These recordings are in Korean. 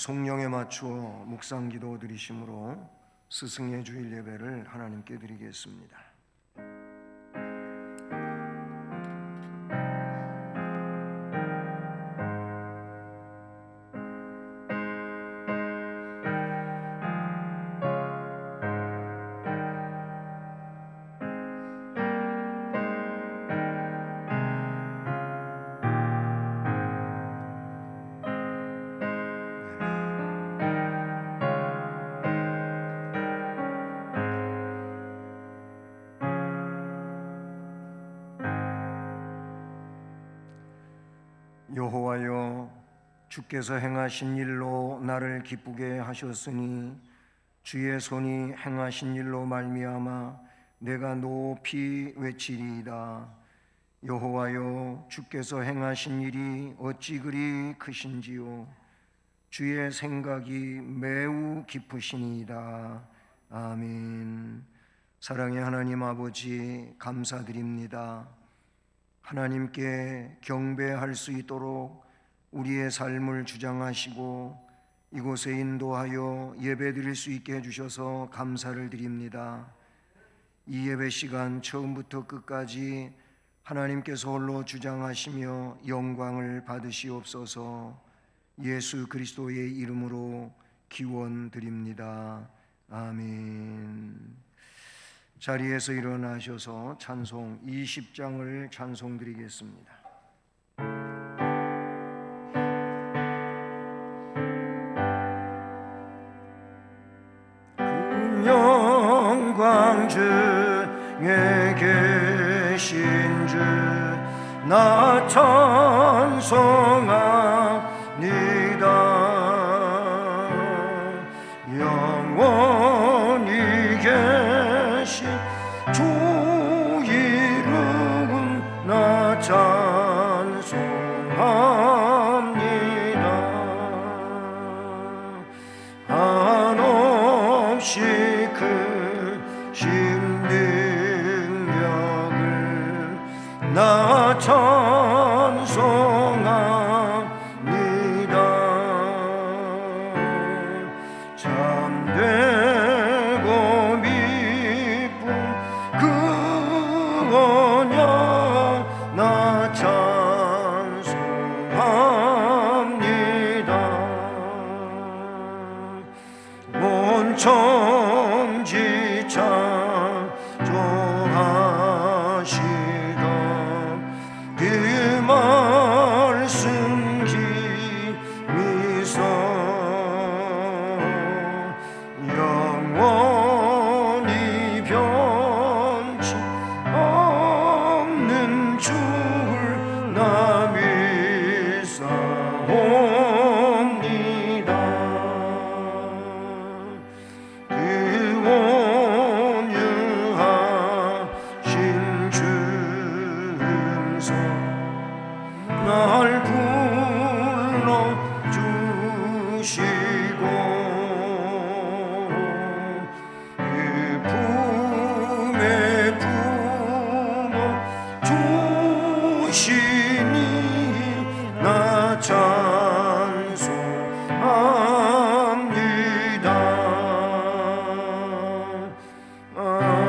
성령에 맞추어 묵상기도 드리심으로 스승의 주일 예배를 하나님께 드리겠습니다. 여호와여, 주께서 행하신 일로 나를 기쁘게 하셨으니 주의 손이 행하신 일로 말미암아 내가 높이 외치리이다. 여호와여, 주께서 행하신 일이 어찌 그리 크신지요. 주의 생각이 매우 깊으시니이다. 아멘. 사랑의 하나님 아버지, 감사드립니다. 하나님께 경배할 수 있도록 우리의 삶을 주장하시고 이곳에 인도하여 예배드릴 수 있게 해주셔서 감사를 드립니다. 이 예배 시간 처음부터 끝까지 하나님께서 홀로 주장하시며 영광을 받으시옵소서. 예수 그리스도의 이름으로 기원드립니다. 아멘. 자리에서 일어나셔서 찬송 20장을 찬송드리겠습니다. 그 영광 중에 계신 주 나 찬송합니다. 영원히 계신 주 이름 나 찬송합니다. 한없이 크신 능력을 나 찬송합니다. 참되고 미쁜 그 언약 나 찬송합니다. 온 천지 찬송하시던 그 말씀 기미서 영원히 변치 없는 주를 나 믿사옵니다. 그 온유하신 주음성 날 불러주시고 그 품에 품어주시니 나 찬송합니다. 아멘.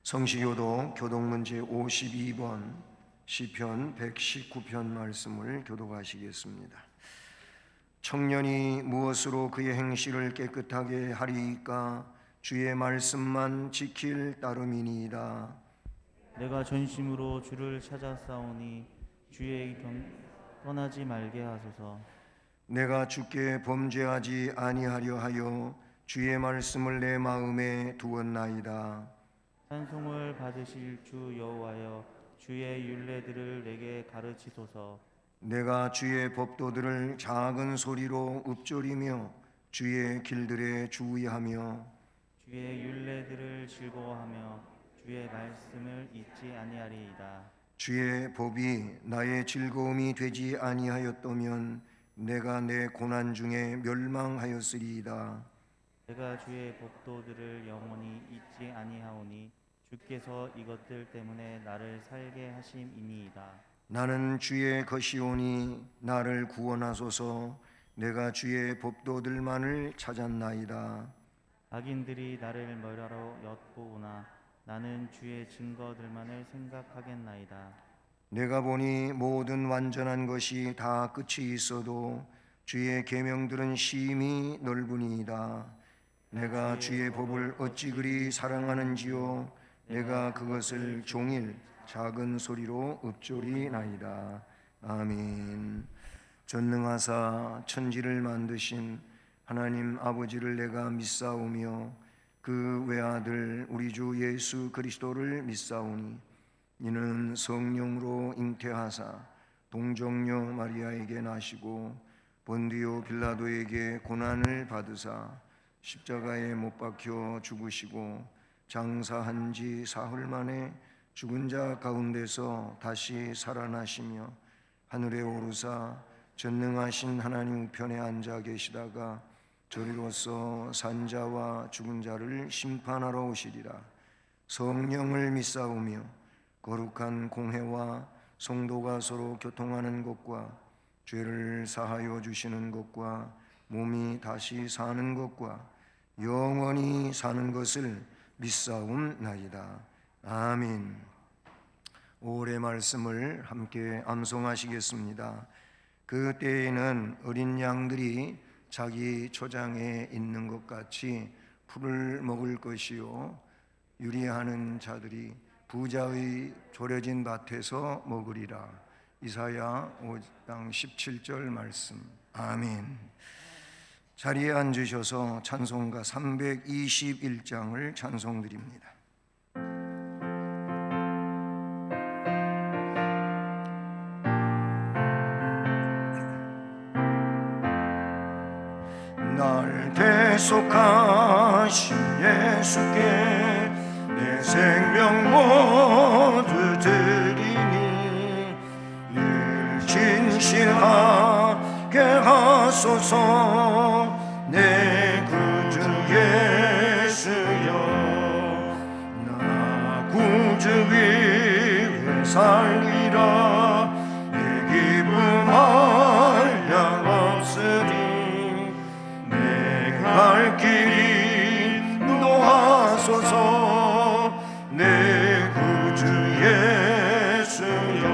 성시교도 교독문제 52번 시편 119편 말씀을 교독하시겠습니다. 청년이 무엇으로 그의 행실을 깨끗하게 하리이까? 주의 말씀만 지킬 따름이니이다. 내가 전심으로 주를 찾아싸우니 주의 경 떠나지 말게 하소서. 내가 주께 범죄하지 아니하려 하여 주의 말씀을 내 마음에 두었나이다. 찬송을 받으실 주 여호와여, 주의 율례들을 내게 가르치소서. 내가 주의 법도들을 작은 소리로 읊조리며 주의 길들에 주의하며 주의 율례들을 즐거워하며 주의 말씀을 잊지 아니하리이다. 주의 법이 나의 즐거움이 되지 아니하였다면 내가 내 고난 중에 멸망하였으리이다. 내가 주의 법도들을 영원히 잊지 아니하오니 주께서 이것들 때문에 나를 살게 하심이니이다. 나는 주의 것이오니 나를 구원하소서. 내가 주의 법도들만을 찾았나이다. 악인들이 나를 멸하러 엿보오나 나는 주의 증거들만을 생각하겠나이다. 내가 보니 모든 완전한 것이 다 끝이 있어도 주의 계명들은 심히 넓으니이다. 내가 주의 법을 어찌 그리 사랑하는지요. 내가 그것을 종일 작은 소리로 읊조리나이다. 아멘. 전능하사 천지를 만드신 하나님 아버지를 내가 믿사오며 그 외아들 우리 주 예수 그리스도를 믿사오니 이는 성령으로 잉태하사 동정녀 마리아에게 나시고 본디오 빌라도에게 고난을 받으사 십자가에 못 박혀 죽으시고 장사한 지 사흘 만에 죽은 자 가운데서 다시 살아나시며 하늘에 오르사 전능하신 하나님 우편에 앉아 계시다가 저리로서 산자와 죽은 자를 심판하러 오시리라. 성령을 믿사오며 거룩한 공회와 성도가 서로 교통하는 것과 죄를 사하여 주시는 것과 몸이 다시 사는 것과 영원히 사는 것을 믿사옵나이다. 아멘. 올해 말씀을 함께 암송하시겠습니다. 그 때에는 어린 양들이 자기 초장에 있는 것 같이 풀을 먹을 것이요 유리하는 자들이 부자의 졸여진 밭에서 먹으리라. 이사야 5장 17절 말씀. 아멘. 자리에 앉으셔서 찬송가 321장을 찬송드립니다. 날 대속하신 예수께 내 생명 모두 드리니 늘 진실하게 하소서. 내 구주 예수여 나 구주 위에 살리라. 내 기쁨 한량 없으리. 갈 길이 인도하소서. 내 구주 예수여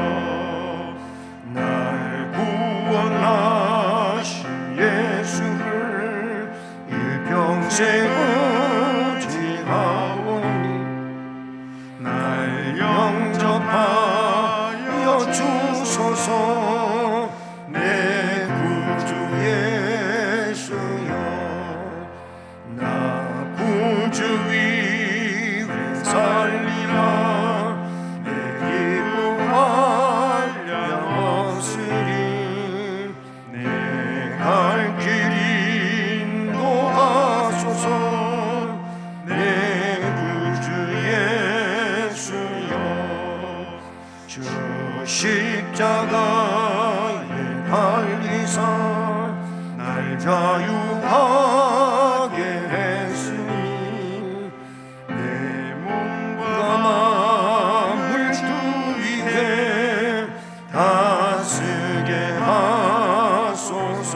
날 구원하신 예수를 일평생 의지하오니 날 영접하여 주소서. 내 구주 예수여 구주 위에 살리라. 내 기쁨 한량 없으리. 내 갈 길 인도하소서. 내 구주 예수여 주 십자가에 달리사 날 자유하게 했으니 내 몸과 마음을 주 위에 다스게 하소서.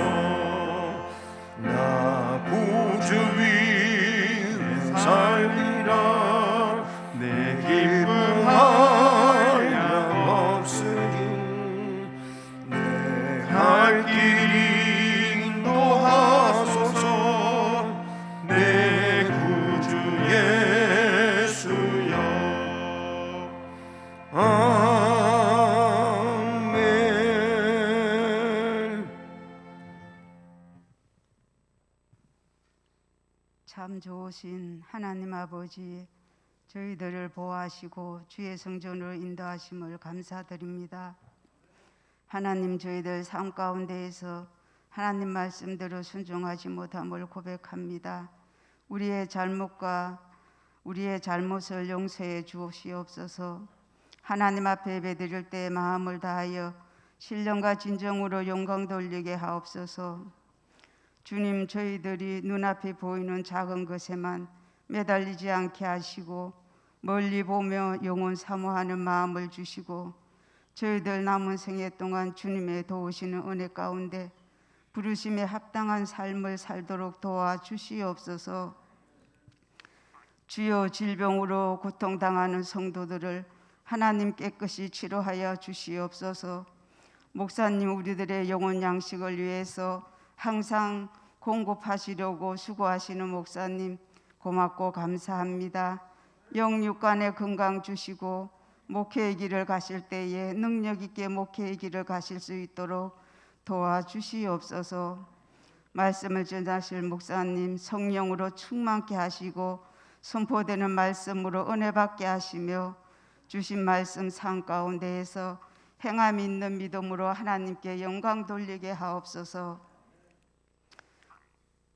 나 구주 위에 살리라. 내 기쁨 한량 없으니 내 갈 길이 인도하소서. 내 구주 예수여 아멘. 참 좋으신 하나님 아버지, 저희들을 보호하시고 주의 성전으로 인도하심을 감사드립니다. 하나님, 저희들 삶 가운데에서 하나님 말씀대로 순종하지 못함을 고백합니다. 우리의 잘못과 우리의 잘못을 용서해 주시옵소서. 하나님 앞에 예배드릴 때 마음을 다하여 신령과 진정으로 영광 돌리게 하옵소서. 주님, 저희들이 눈앞에 보이는 작은 것에만 매달리지 않게 하시고 멀리 보며 영원 사모하는 마음을 주시고 저희들 남은 생애 동안 주님의 도우시는 은혜 가운데 부르심에 합당한 삶을 살도록 도와주시옵소서. 주여, 질병으로 고통당하는 성도들을 하나님 깨끗이 치료하여 주시옵소서. 목사님, 우리들의 영혼 양식을 위해서 항상 공급하시려고 수고하시는 목사님 고맙고 감사합니다. 영육간의 건강 주시고 목회의 길을 가실 때에 능력 있게 목회의 길을 가실 수 있도록 도와주시옵소서. 말씀을 전하실 목사님 성령으로 충만케 하시고 선포되는 말씀으로 은혜 받게 하시며 주신 말씀 삶 가운데에서 행함 있는 믿음으로 하나님께 영광 돌리게 하옵소서.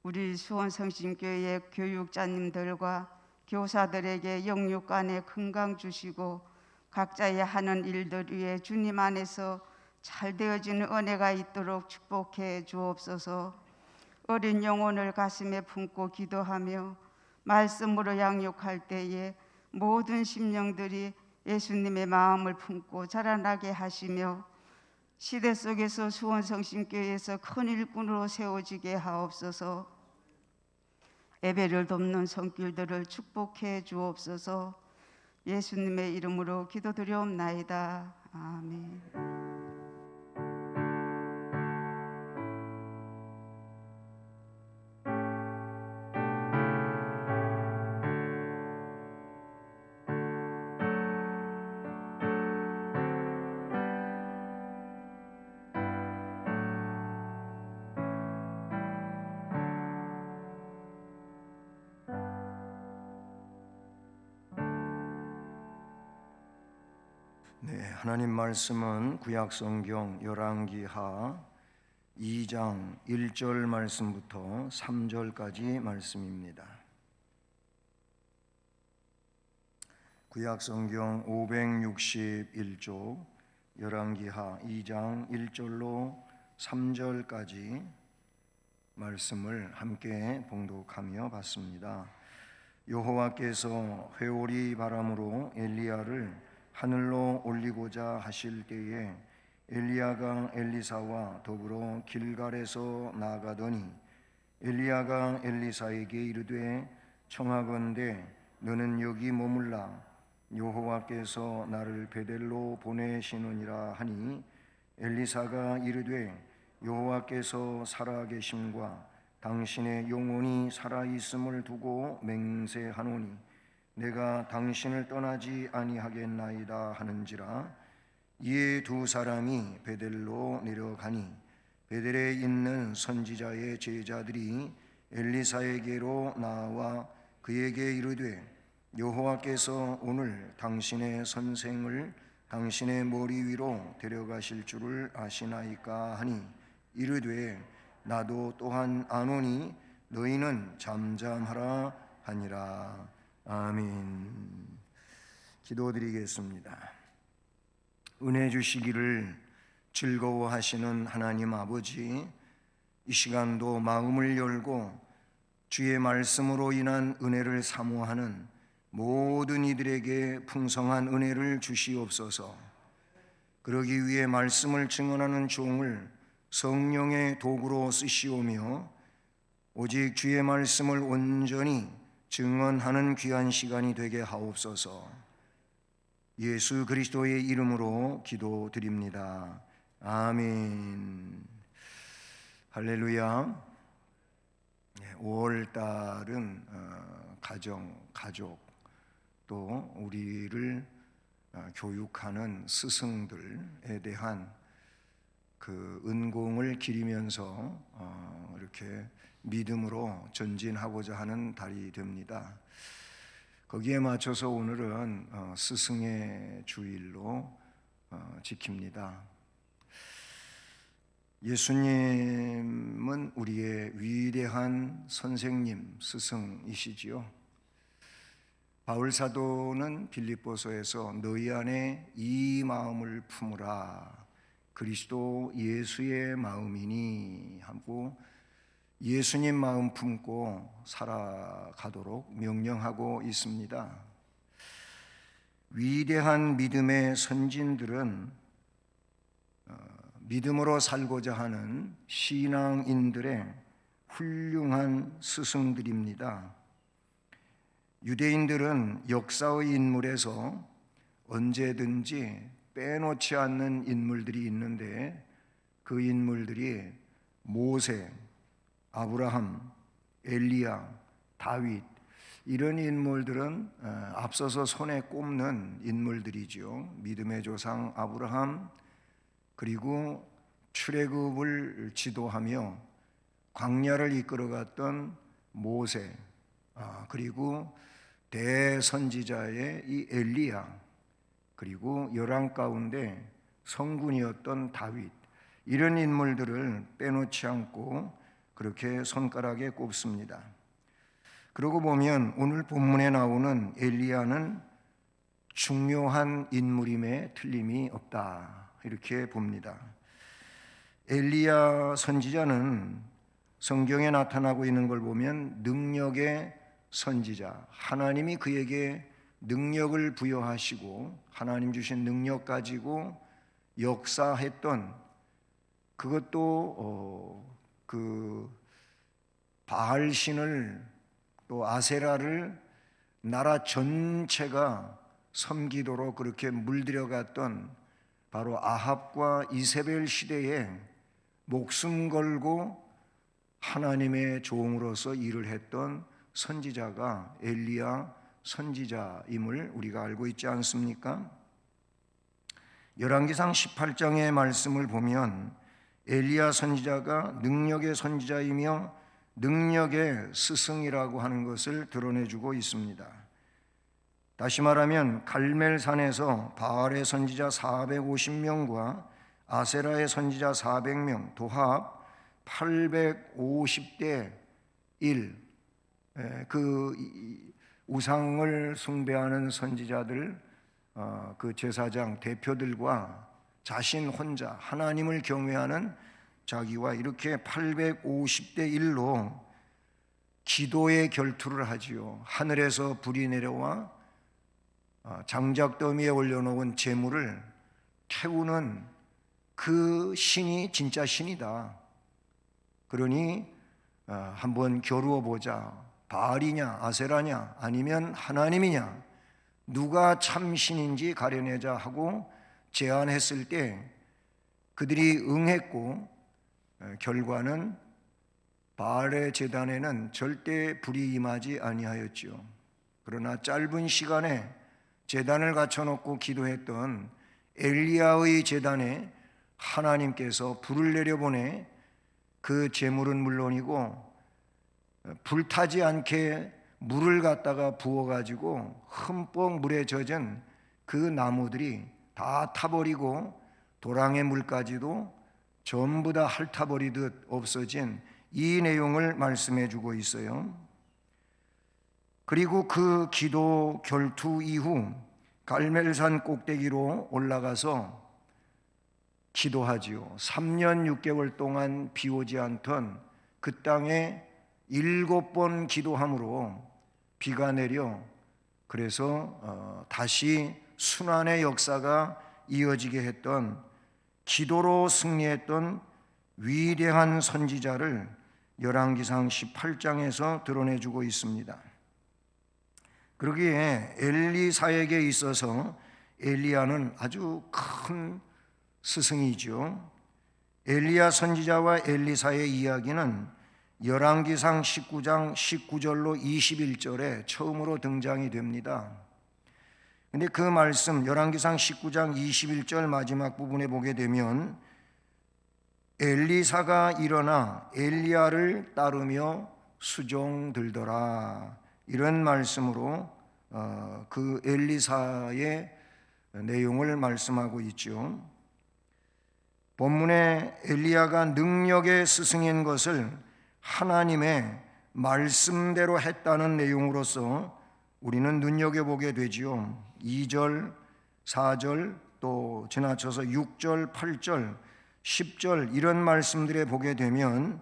우리 수원성심교회 교육자님들과 교사들에게 영육간의 건강 주시고 각자의 하는 일들 위에 주님 안에서 잘 되어지는 은혜가 있도록 축복해 주옵소서. 어린 영혼을 가슴에 품고 기도하며 말씀으로 양육할 때에 모든 심령들이 예수님의 마음을 품고 자라나게 하시며 시대 속에서 수원성심교회에서 큰 일꾼으로 세워지게 하옵소서. 예배를 돕는 손길들을 축복해 주옵소서. 예수님의 이름으로 기도드리옵나이다. 아멘. 네, 하나님 말씀은 구약성경 열왕기하 2장 1절 말씀부터 3절까지 말씀입니다. 구약성경 561쪽 열왕기하 2장 1절로 3절까지 말씀을 함께 봉독하며 봤습니다. 여호와께서 회오리 바람으로 엘리야를 하늘로 올리고자 하실 때에 엘리야가 엘리사와 더불어 길갈에서 나가더니 엘리야가 엘리사에게 이르되 청하건대 너는 여기 머물라 여호와께서 나를 베델로 보내시느니라 하니 엘리사가 이르되 여호와께서 살아계심과 당신의 영혼이 살아있음을 두고 맹세하노니 내가 당신을 떠나지 아니하겠나이다 하는지라. 이에 두 사람이 베델로 내려가니 베델에 있는 선지자의 제자들이 엘리사에게로 나와 그에게 이르되 여호와께서 오늘 당신의 선생을 당신의 머리 위로 데려가실 줄을 아시나이까 하니 이르되 나도 또한 아노니 너희는 잠잠하라 하니라. 아멘. 기도드리겠습니다. 은혜 주시기를 즐거워하시는 하나님 아버지, 이 시간도 마음을 열고 주의 말씀으로 인한 은혜를 사모하는 모든 이들에게 풍성한 은혜를 주시옵소서. 그러기 위해 말씀을 증언하는 종을 성령의 도구로 쓰시오며 오직 주의 말씀을 온전히 증언하는 귀한 시간이 되게 하옵소서. 예수 그리스도의 이름으로 기도드립니다. 아멘. 할렐루야. 5월달은 가족 또 우리를 교육하는 스승들에 대한 그 은공을 기리면서 이렇게 믿음으로 전진하고자 하는 달이 됩니다. 거기에 맞춰서 오늘은 스승의 주일로 지킵니다. 예수님은 우리의 위대한 선생님, 스승이시지요. 바울 사도는 빌립보서에서 너희 안에 이 마음을 품으라 그리스도 예수의 마음이니 하고 예수님 마음 품고 살아가도록 명령하고 있습니다. 위대한 믿음의 선진들은 믿음으로 살고자 하는 신앙인들의 훌륭한 스승들입니다. 유대인들은 역사의 인물에서 언제든지 빼놓지 않는 인물들이 있는데 그 인물들이 모세, 아브라함, 엘리야, 다윗 이런 인물들은 앞서서 손에 꼽는 인물들이죠. 믿음의 조상 아브라함, 그리고 출애굽을 지도하며 광야를 이끌어갔던 모세, 그리고 대선지자의 이 엘리야, 그리고 열왕 가운데 성군이었던 다윗, 이런 인물들을 빼놓지 않고 그렇게 손가락에 꼽습니다. 그러고 보면 오늘 본문에 나오는 엘리야는 중요한 인물임에 틀림이 없다, 이렇게 봅니다. 엘리야 선지자는 성경에 나타나고 있는 걸 보면 능력의 선지자, 하나님이 그에게 능력을 부여하시고 하나님 주신 능력 가지고 역사했던, 그것도 그 바알신을 또 아세라를 나라 전체가 섬기도록 그렇게 물들여갔던 바로 아합과 이세벨 시대에 목숨 걸고 하나님의 종으로서 일을 했던 선지자가 엘리야 선지자임을 우리가 알고 있지 않습니까? 열왕기상 18장의 말씀을 보면 엘리야 선지자가 능력의 선지자이며 능력의 스승이라고 하는 것을 드러내주고 있습니다. 다시 말하면 갈멜산에서 바알의 선지자 450명과 아세라의 선지자 400명, 도합 850대 1, 그 우상을 숭배하는 선지자들, 그 제사장 대표들과 자신 혼자 하나님을 경외하는 자기와 이렇게 850대 1로 기도의 결투를 하지요. 하늘에서 불이 내려와 장작더미에 올려놓은 재물을 태우는 그 신이 진짜 신이다. 그러니 한번 겨루어 보자. 바알이냐 아세라냐 아니면 하나님이냐, 누가 참 신인지 가려내자 하고 제안했을 때 그들이 응했고, 결과는 바알의 제단에는 절대 불이 임하지 아니하였지요. 그러나 짧은 시간에 제단을 갖춰놓고 기도했던 엘리야의 제단에 하나님께서 불을 내려보내 그 제물은 물론이고 불타지 않게 물을 갖다가 부어가지고 흠뻑 물에 젖은 그 나무들이 다 타버리고 도랑의 물까지도 전부 다 핥아버리듯 없어진 이 내용을 말씀해 주고 있어요. 그리고 그 기도 결투 이후 갈멜산 꼭대기로 올라가서 기도하지요. 3년 6개월 동안 비 오지 않던 그 땅에 7번 기도함으로 비가 내려 그래서 다시 순환의 역사가 이어지게 했던, 기도로 승리했던 위대한 선지자를 열왕기상 18장에서 드러내주고 있습니다. 그러기에 엘리사에게 있어서 엘리야는 아주 큰 스승이죠. 엘리야 선지자와 엘리사의 이야기는 열왕기상 19장 19절로 21절에 처음으로 등장이 됩니다. 근데 그 말씀 열왕기상 19장 21절 마지막 부분에 보게 되면 엘리사가 일어나 엘리야를 따르며 수종들더라, 이런 말씀으로 그 엘리사의 내용을 말씀하고 있죠. 본문에 엘리야가 능력의 스승인 것을 하나님의 말씀대로 했다는 내용으로서 우리는 눈여겨보게 되지요. 2절, 4절, 또 지나쳐서 6절, 8절, 10절 이런 말씀들에 보게 되면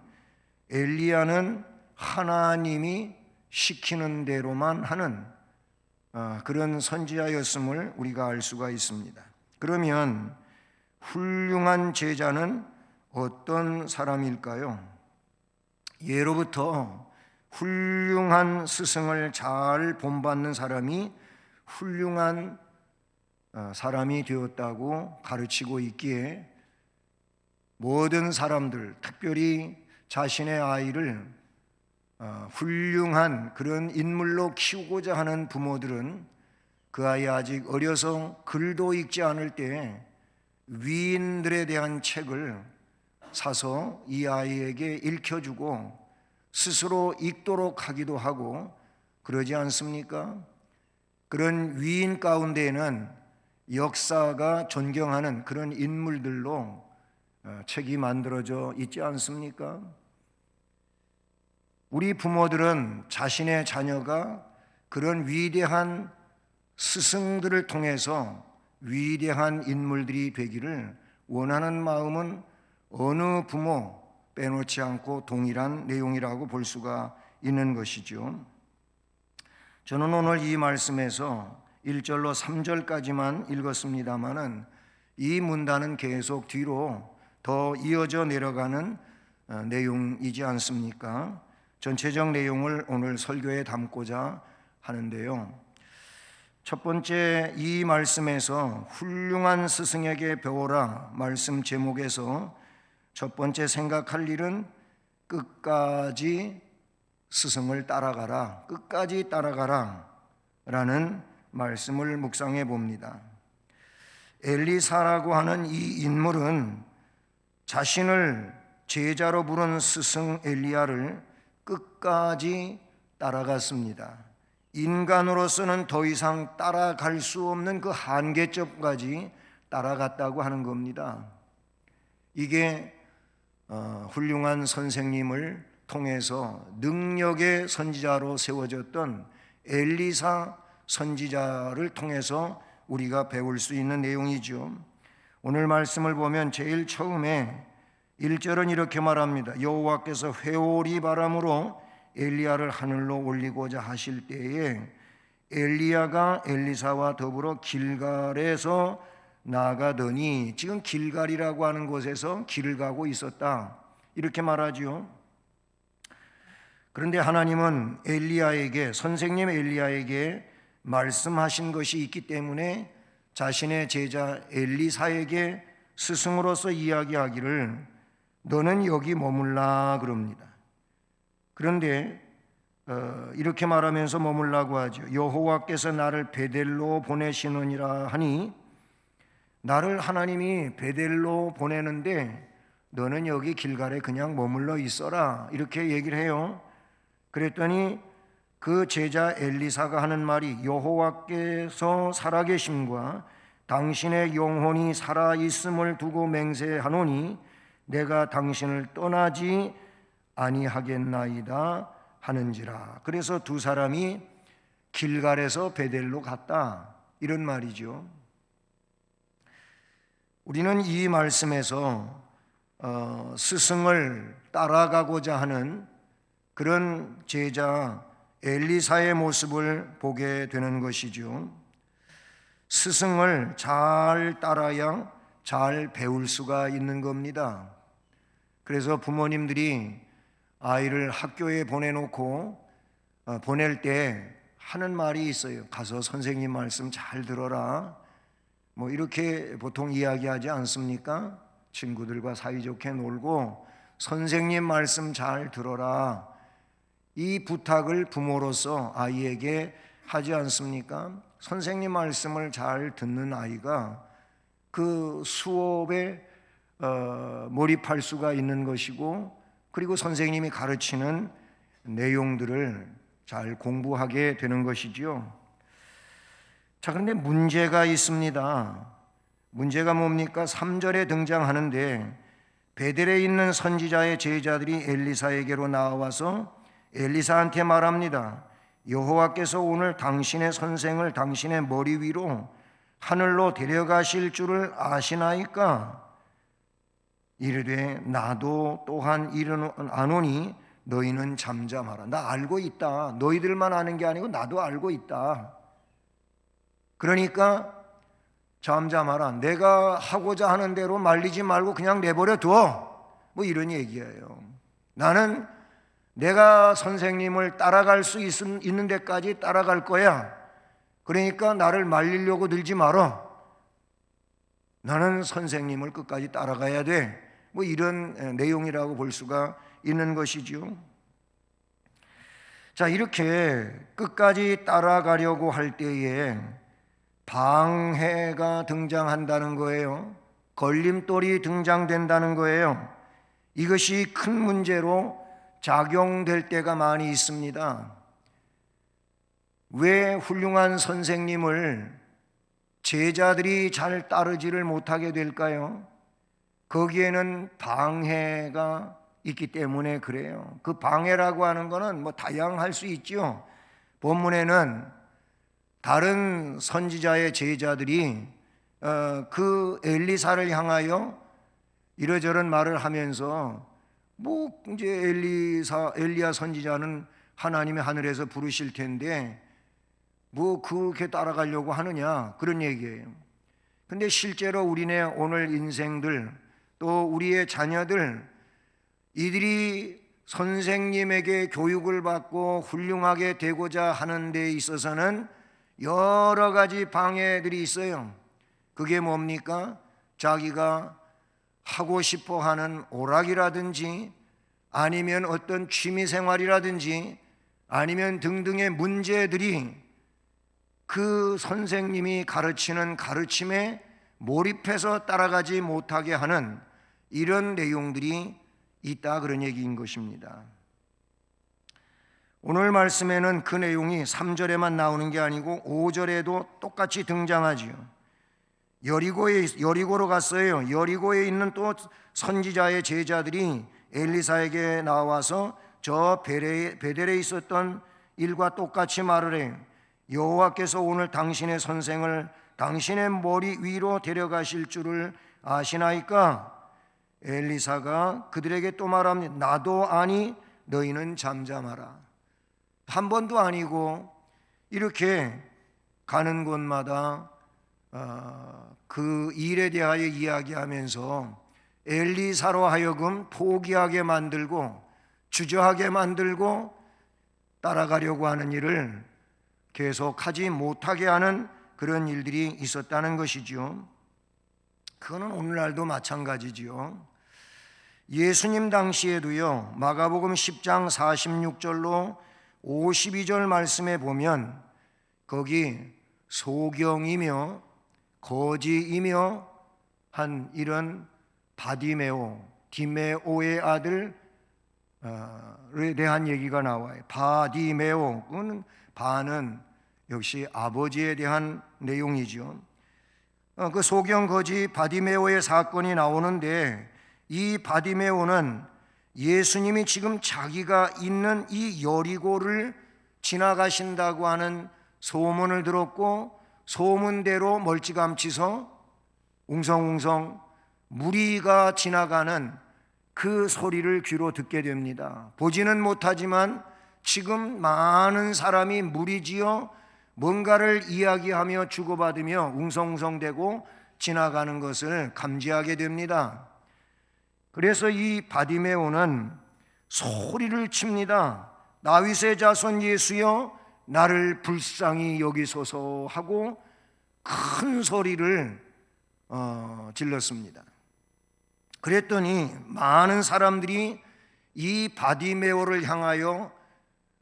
엘리야는 하나님이 시키는 대로만 하는 그런 선지자였음을 우리가 알 수가 있습니다. 그러면 훌륭한 제자는 어떤 사람일까요? 예로부터 훌륭한 스승을 잘 본받는 사람이 훌륭한 사람이 되었다고 가르치고 있기에 모든 사람들, 특별히 자신의 아이를 훌륭한 그런 인물로 키우고자 하는 부모들은 그 아이 아직 어려서 글도 읽지 않을 때 위인들에 대한 책을 사서 이 아이에게 읽혀주고 스스로 읽도록 하기도 하고 그러지 않습니까? 그런 위인 가운데에는 역사가 존경하는 그런 인물들로 책이 만들어져 있지 않습니까? 우리 부모들은 자신의 자녀가 그런 위대한 스승들을 통해서 위대한 인물들이 되기를 원하는 마음은 어느 부모 빼놓지 않고 동일한 내용이라고 볼 수가 있는 것이죠. 저는 오늘 이 말씀에서 1절로 3절까지만 읽었습니다마는 이 문단은 계속 뒤로 더 이어져 내려가는 내용이지 않습니까? 전체적 내용을 오늘 설교에 담고자 하는데요. 첫 번째, 이 말씀에서 훌륭한 스승에게 배워라 말씀 제목에서 첫 번째 생각할 일은 끝까지 스승을 따라가라, 끝까지 따라가라 라는 말씀을 묵상해 봅니다. 엘리사라고 하는 이 인물은 자신을 제자로 부른 스승 엘리야를 끝까지 따라갔습니다. 인간으로서는 더 이상 따라갈 수 없는 그 한계점까지 따라갔다고 하는 겁니다. 이게 훌륭한 선생님을 통해서 능력의 선지자로 세워졌던 엘리사 선지자를 통해서 우리가 배울 수 있는 내용이죠. 오늘 말씀을 보면 제일 처음에 1절은 이렇게 말합니다. 여호와께서 회오리 바람으로 엘리야를 하늘로 올리고자 하실 때에 엘리야가 엘리사와 더불어 길갈에서 나가더니, 지금 길갈이라고 하는 곳에서 길을 가고 있었다 이렇게 말하죠. 그런데 하나님은 엘리야에게, 선생님 엘리야에게 말씀하신 것이 있기 때문에 자신의 제자 엘리사에게 스승으로서 이야기하기를 너는 여기 머물라 그럽니다. 그런데 이렇게 말하면서 머물라고 하죠. 여호와께서 나를 베델로 보내시느니라 하니, 나를 하나님이 베델로 보내는데 너는 여기 길갈에 그냥 머물러 있어라 이렇게 얘기를 해요. 그랬더니 그 제자 엘리사가 하는 말이 여호와께서 살아계심과 당신의 영혼이 살아있음을 두고 맹세하노니 내가 당신을 떠나지 아니하겠나이다 하는지라. 그래서 두 사람이 길갈에서 베델로 갔다 이런 말이죠. 우리는 이 말씀에서 스승을 따라가고자 하는 그런 제자 엘리사의 모습을 보게 되는 것이죠. 스승을 잘 따라야 잘 배울 수가 있는 겁니다. 그래서 부모님들이 아이를 학교에 보내놓고 보낼 때 하는 말이 있어요. 가서 선생님 말씀 잘 들어라. 뭐 이렇게 보통 이야기하지 않습니까? 친구들과 사이좋게 놀고 선생님 말씀 잘 들어라. 이 부탁을 부모로서 아이에게 하지 않습니까? 선생님 말씀을 잘 듣는 아이가 그 수업에 몰입할 수가 있는 것이고, 그리고 선생님이 가르치는 내용들을 잘 공부하게 되는 것이지요. 자, 그런데 문제가 있습니다. 문제가 뭡니까? 3절에 등장하는데 베델에 있는 선지자의 제자들이 엘리사에게로 나와서 엘리사한테 말합니다. 여호와께서 오늘 당신의 선생을 당신의 머리 위로 하늘로 데려가실 줄을 아시나이까? 이르되 나도 또한 이르 아노니 너희는 잠잠하라. 나 알고 있다. 너희들만 아는 게 아니고 나도 알고 있다. 그러니까 잠잠하라. 내가 하고자 하는 대로 말리지 말고 그냥 내버려 둬. 뭐 이런 얘기예요. 나는 내가 선생님을 따라갈 수 있는 데까지 따라갈 거야. 그러니까 나를 말리려고 들지 말어. 나는 선생님을 끝까지 따라가야 돼. 뭐 이런 내용이라고 볼 수가 있는 것이죠. 자, 이렇게 끝까지 따라가려고 할 때에 방해가 등장한다는 거예요. 걸림돌이 등장된다는 거예요. 이것이 큰 문제로 작용될 때가 많이 있습니다. 왜 훌륭한 선생님을 제자들이 잘 따르지를 못하게 될까요? 거기에는 방해가 있기 때문에 그래요. 그 방해라고 하는 것은 뭐 다양할 수 있죠. 본문에는 다른 선지자의 제자들이 그 엘리사를 향하여 이러저런 말을 하면서 뭐 이제 엘리야 선지자는 하나님의 하늘에서 부르실 텐데 뭐 그렇게 따라가려고 하느냐, 그런 얘기예요. 근데 실제로 우리네 오늘 인생들, 또 우리의 자녀들, 이들이 선생님에게 교육을 받고 훌륭하게 되고자 하는 데 있어서는 여러 가지 방해들이 있어요. 그게 뭡니까? 자기가 하고 싶어 하는 오락이라든지 아니면 어떤 취미생활이라든지 아니면 등등의 문제들이 그 선생님이 가르치는 가르침에 몰입해서 따라가지 못하게 하는 이런 내용들이 있다, 그런 얘기인 것입니다. 오늘 말씀에는 그 내용이 3절에만 나오는 게 아니고 5절에도 똑같이 등장하지요. 여리고로 갔어요. 여리고에 있는 또 선지자의 제자들이 엘리사에게 나와서 저 베델에 있었던 일과 똑같이 말을 해요. 여호와께서 오늘 당신의 선생을 당신의 머리 위로 데려가실 줄을 아시나이까? 엘리사가 그들에게 또 말합니다. 나도 아니, 너희는 잠잠하라. 한 번도 아니고 이렇게 가는 곳마다 그 일에 대하여 이야기하면서 엘리사로 하여금 포기하게 만들고 주저하게 만들고 따라가려고 하는 일을 계속하지 못하게 하는 그런 일들이 있었다는 것이죠. 그거는 오늘날도 마찬가지지요. 예수님 당시에도요, 마가복음 10장 46절로 52절 말씀에 보면 거기 소경이며 거지이며 한 이런 바디메오, 디메오의 아들에 대한 얘기가 나와요. 바디메오, 그는 바는 역시 아버지에 대한 내용이죠. 그 소경 거지 바디메오의 사건이 나오는데 이 바디메오는 예수님이 지금 자기가 있는 이 여리고를 지나가신다고 하는 소문을 들었고 소문대로 멀찌감치서 웅성웅성 무리가 지나가는 그 소리를 귀로 듣게 됩니다. 보지는 못하지만 지금 많은 사람이 무리지어 뭔가를 이야기하며 주고받으며 웅성웅성대고 지나가는 것을 감지하게 됩니다. 그래서 이 바디메오는 소리를 칩니다. 다윗의 자손 예수여, 나를 불쌍히 여기소서 하고 큰 소리를 질렀습니다. 그랬더니 많은 사람들이 이 바디메오를 향하여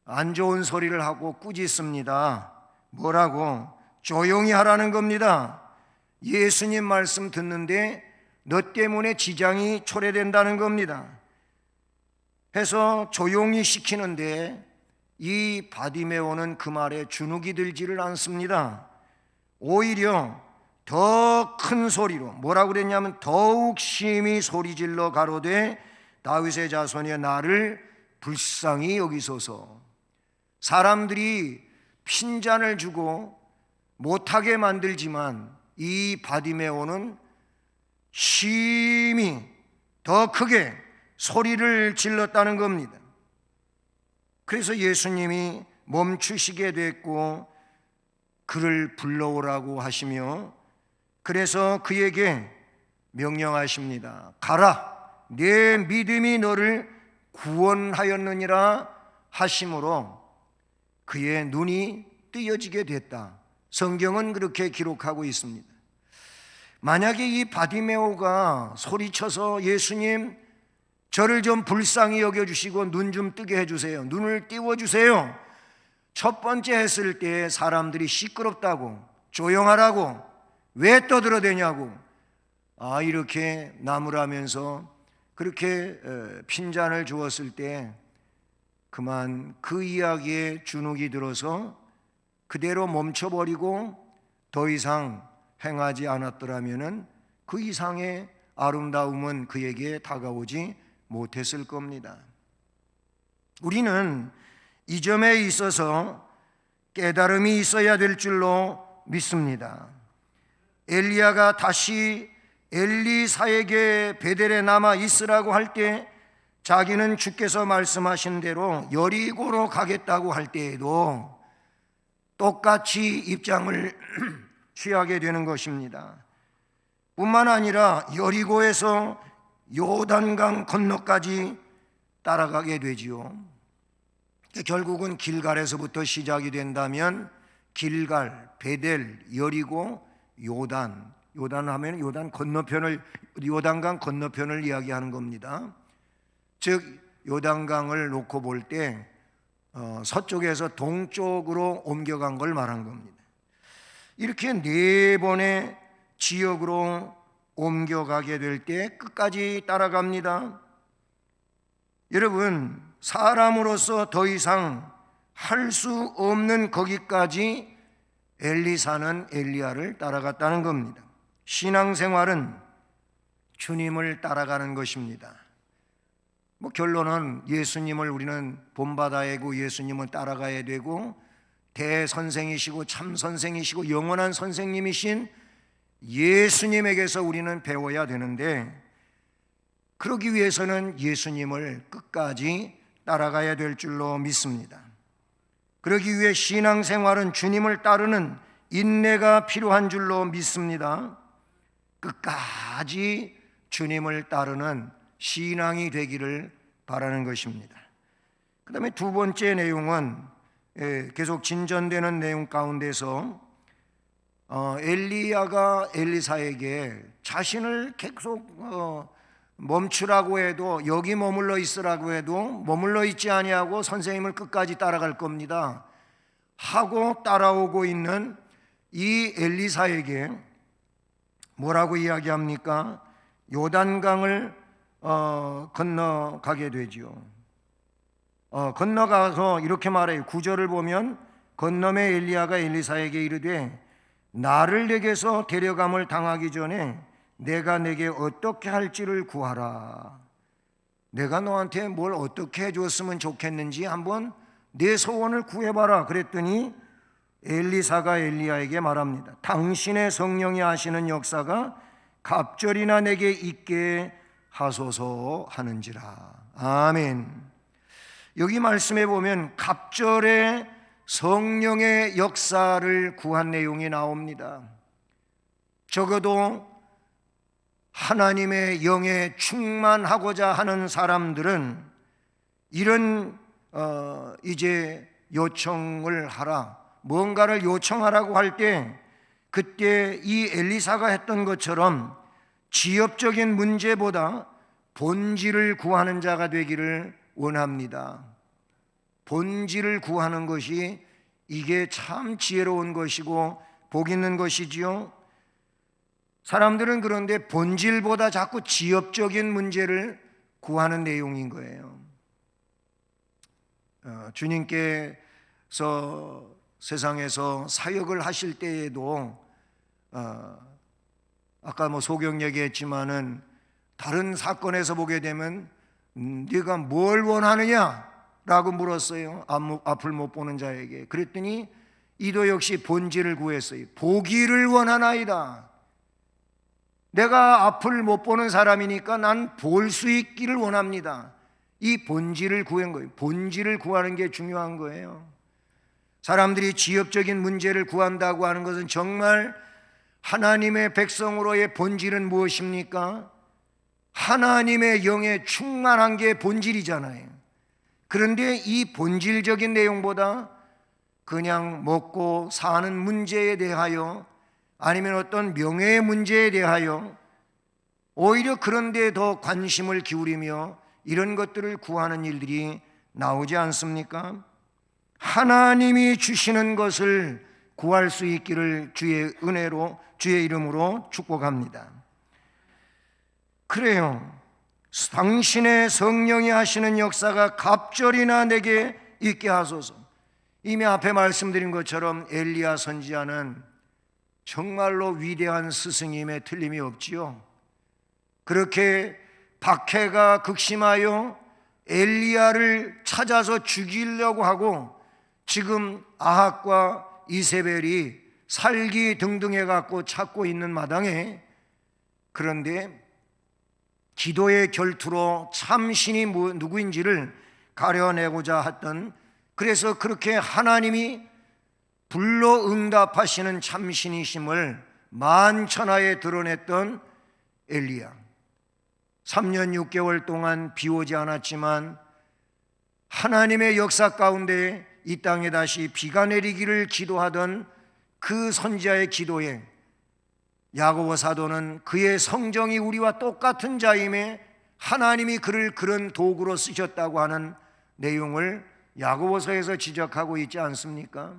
안 좋은 소리를 하고 꾸짖습니다. 뭐라고? 조용히 하라는 겁니다. 예수님 말씀 듣는데 너 때문에 지장이 초래된다는 겁니다. 해서 조용히 시키는데 이 바디메오는 그 말에 주눅이 들지를 않습니다. 오히려 더 큰 소리로, 뭐라고 그랬냐면 더욱 심히 소리질러 가로되 다윗의 자손이여, 나를 불쌍히 여기소서. 사람들이 핀잔을 주고 못하게 만들지만 이 바디메오는 심히 더 크게 소리를 질렀다는 겁니다. 그래서 예수님이 멈추시게 됐고 그를 불러오라고 하시며 그래서 그에게 명령하십니다. 가라, 내 믿음이 너를 구원하였느니라 하심으로 그의 눈이 뜨여지게 됐다. 성경은 그렇게 기록하고 있습니다. 만약에 이 바디메오가 소리쳐서 예수님 저를 좀 불쌍히 여겨주시고 눈 좀 뜨게 해주세요, 눈을 띄워주세요, 첫 번째 했을 때 사람들이 시끄럽다고, 조용하라고, 왜 떠들어대냐고 이렇게 나무라면서 그렇게 핀잔을 주었을 때 그만 그 이야기에 주눅이 들어서 그대로 멈춰버리고 더 이상 행하지 않았더라면 그 이상의 아름다움은 그에게 다가오지 못했을 겁니다. 우리는 이 점에 있어서 깨달음이 있어야 될 줄로 믿습니다. 엘리야가 다시 엘리사에게 베델에 남아 있으라고 할 때 자기는 주께서 말씀하신 대로 여리고로 가겠다고 할 때에도 똑같이 입장을 취하게 되는 것입니다. 뿐만 아니라 여리고에서 요단강 건너까지 따라가게 되지요. 결국은 길갈에서부터 시작이 된다면 길갈, 베델, 여리고, 요단 하면 요단강 건너편을 이야기하는 겁니다. 즉 요단강을 놓고 볼 때 서쪽에서 동쪽으로 옮겨간 걸 말한 겁니다. 이렇게 4번의 지역으로 옮겨가게 될 때 끝까지 따라갑니다. 여러분, 사람으로서 더 이상 할 수 없는 거기까지 엘리사는 엘리야를 따라갔다는 겁니다. 신앙생활은 주님을 따라가는 것입니다. 결론은 예수님을 우리는 본받아야 하고 예수님을 따라가야 되고 대선생이시고 참선생이시고 영원한 선생님이신 예수님에게서 우리는 배워야 되는데, 그러기 위해서는 예수님을 끝까지 따라가야 될 줄로 믿습니다. 그러기 위해 신앙생활은 주님을 따르는 인내가 필요한 줄로 믿습니다. 끝까지 주님을 따르는 신앙이 되기를 바라는 것입니다. 그 다음에 두 번째 내용은 계속 진전되는 내용 가운데서 엘리야가 엘리사에게 자신을 계속 멈추라고 해도, 여기 머물러 있으라고 해도 머물러 있지 아니하고 선생님을 끝까지 따라갈 겁니다 하고 따라오고 있는 이 엘리사에게 뭐라고 이야기합니까? 요단강을 건너가게 되지요. 건너가서 이렇게 말해요. 9절을 보면 건너매 엘리야가 엘리사에게 이르되 나를 내게서 데려감을 당하기 전에 내가 내게 어떻게 할지를 구하라. 내가 너한테 뭘 어떻게 해줬으면 좋겠는지 한번 내 소원을 구해봐라. 그랬더니 엘리사가 엘리야에게 말합니다. 당신의 성령이 하시는 역사가 갑절이나 내게 있게 하소서 하는지라. 아멘. 여기 말씀에 보면 갑절에 성령의 역사를 구한 내용이 나옵니다. 적어도 하나님의 영에 충만하고자 하는 사람들은 이런 이제 요청을 하라, 뭔가를 요청하라고 할 때 그때 이 엘리사가 했던 것처럼 지엽적인 문제보다 본질을 구하는 자가 되기를 원합니다. 본질을 구하는 것이 이게 참 지혜로운 것이고 복 있는 것이지요. 사람들은 그런데 본질보다 자꾸 지엽적인 문제를 구하는 내용인 거예요. 주님께서 세상에서 사역을 하실 때에도 아까 소경 얘기했지만은 다른 사건에서 보게 되면 네가 뭘 원하느냐라고 물었어요. 앞을 못 보는 자에게. 그랬더니 이도 역시 본질을 구했어요. 보기를 원하나이다. 내가 앞을 못 보는 사람이니까 난 볼 수 있기를 원합니다. 이 본질을 구한 거예요. 본질을 구하는 게 중요한 거예요. 사람들이 지엽적인 문제를 구한다고 하는 것은 정말 하나님의 백성으로의 본질은 무엇입니까? 하나님의 영에 충만한 게 본질이잖아요. 그런데 이 본질적인 내용보다 그냥 먹고 사는 문제에 대하여 아니면 어떤 명예의 문제에 대하여 오히려 그런 데에 더 관심을 기울이며 이런 것들을 구하는 일들이 나오지 않습니까? 하나님이 주시는 것을 구할 수 있기를 주의 은혜로 주의 이름으로 축복합니다. 그래요. 당신의 성령이 하시는 역사가 갑절이나 내게 있게 하소서. 이미 앞에 말씀드린 것처럼 엘리야 선지자는 정말로 위대한 스승임에 틀림이 없지요. 그렇게 박해가 극심하여 엘리야를 찾아서 죽이려고 하고 지금 아합과 이세벨이 살기 등등해 갖고 찾고 있는 마당에, 그런데 기도의 결투로 참신이 누구인지를 가려내고자 했던, 그래서 그렇게 하나님이 불러 응답하시는 참신이심을 만천하에 드러냈던 엘리야. 3년 6개월 동안 비 오지 않았지만 하나님의 역사 가운데 이 땅에 다시 비가 내리기를 기도하던 그 선지자의 기도에 야고보 사도는 그의 성정이 우리와 똑같은 자임에 하나님이 그를 그런 도구로 쓰셨다고 하는 내용을 야고보서에서 지적하고 있지 않습니까?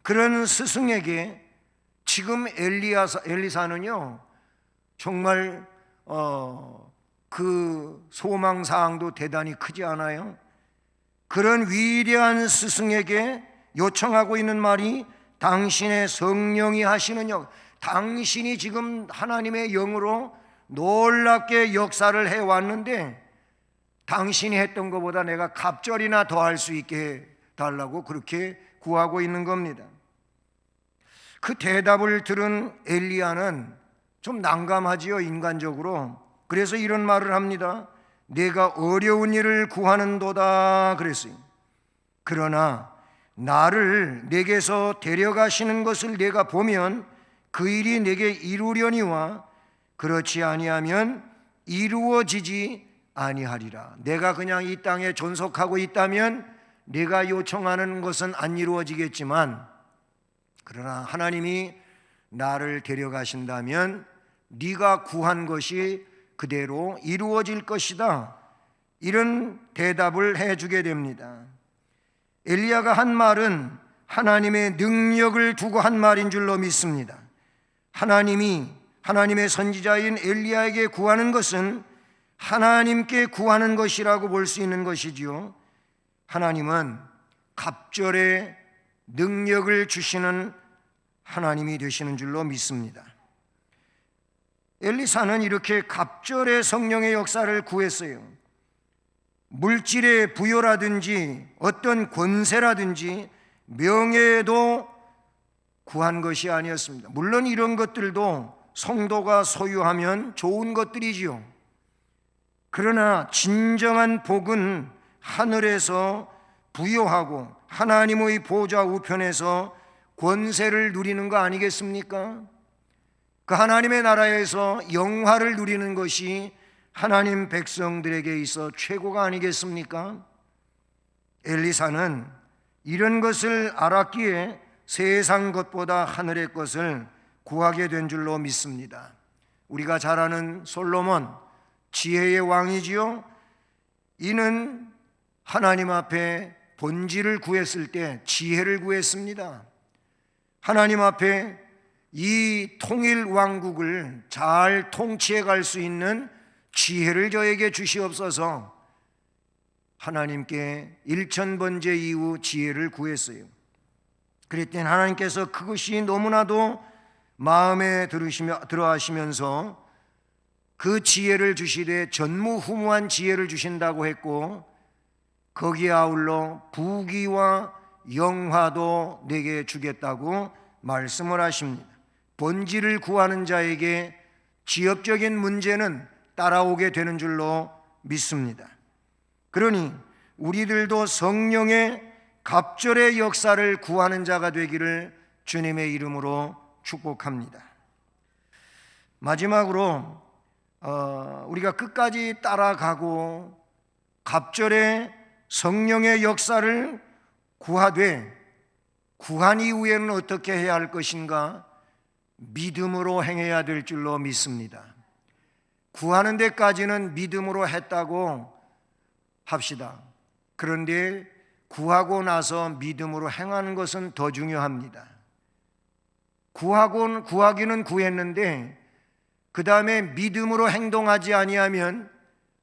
그런 스승에게 지금 엘리사는요 정말 그 소망사항도 대단히 크지 않아요? 그런 위대한 스승에게 요청하고 있는 말이 당신의 성령이 하시는 역, 당신이 지금 하나님의 영으로 놀랍게 역사를 해왔는데 당신이 했던 것보다 내가 갑절이나 더 할 수 있게 해달라고 그렇게 구하고 있는 겁니다. 그 대답을 들은 엘리야는 좀 난감하지요, 인간적으로. 그래서 이런 말을 합니다. 내가 어려운 일을 구하는도다 그랬어요. 그러나 나를 내게서 데려가시는 것을 내가 보면 그 일이 내게 이루려니와 그렇지 아니하면 이루어지지 아니하리라. 내가 그냥 이 땅에 존속하고 있다면 내가 요청하는 것은 안 이루어지겠지만, 그러나 하나님이 나를 데려가신다면 네가 구한 것이 그대로 이루어질 것이다. 이런 대답을 해주게 됩니다. 엘리야가 한 말은 하나님의 능력을 두고 한 말인 줄로 믿습니다. 하나님의 선지자인 엘리야에게 구하는 것은 하나님께 구하는 것이라고 볼 수 있는 것이지요. 하나님은 갑절의 능력을 주시는 하나님이 되시는 줄로 믿습니다. 엘리사는 이렇게 갑절의 성령의 역사를 구했어요. 물질의 부여라든지 어떤 권세라든지 명예도 구한 것이 아니었습니다. 물론 이런 것들도 성도가 소유하면 좋은 것들이지요. 그러나 진정한 복은 하늘에서 부여하고 하나님의 보좌 우편에서 권세를 누리는 거 아니겠습니까? 그 하나님의 나라에서 영화를 누리는 것이 하나님 백성들에게 있어 최고가 아니겠습니까? 엘리사는 이런 것을 알았기에 세상 것보다 하늘의 것을 구하게 된 줄로 믿습니다. 우리가 잘 아는 솔로몬, 지혜의 왕이지요. 이는 하나님 앞에 본질을 구했을 때 지혜를 구했습니다. 하나님 앞에 이 통일 왕국을 잘 통치해 갈 수 있는 지혜를 저에게 주시옵소서. 하나님께 일천번제 이후 지혜를 구했어요. 그랬더니 하나님께서 그것이 너무나도 마음에 들어하시면서 그 지혜를 주시되 전무후무한 지혜를 주신다고 했고, 거기에 아울러 부귀와 영화도 내게 주겠다고 말씀을 하십니다. 본질을 구하는 자에게 지엽적인 문제는 따라오게 되는 줄로 믿습니다. 그러니 우리들도 성령의 갑절의 역사를 구하는 자가 되기를 주님의 이름으로 축복합니다. 마지막으로 우리가 끝까지 따라가고 갑절의 성령의 역사를 구한 이후에는 어떻게 해야 할 것인가? 믿음으로 행해야 될 줄로 믿습니다. 구하는 데까지는 믿음으로 했다고 합시다. 그런데 구하고 나서 믿음으로 행하는 것은 더 중요합니다. 구하기는 구했는데 그 다음에 믿음으로 행동하지 아니하면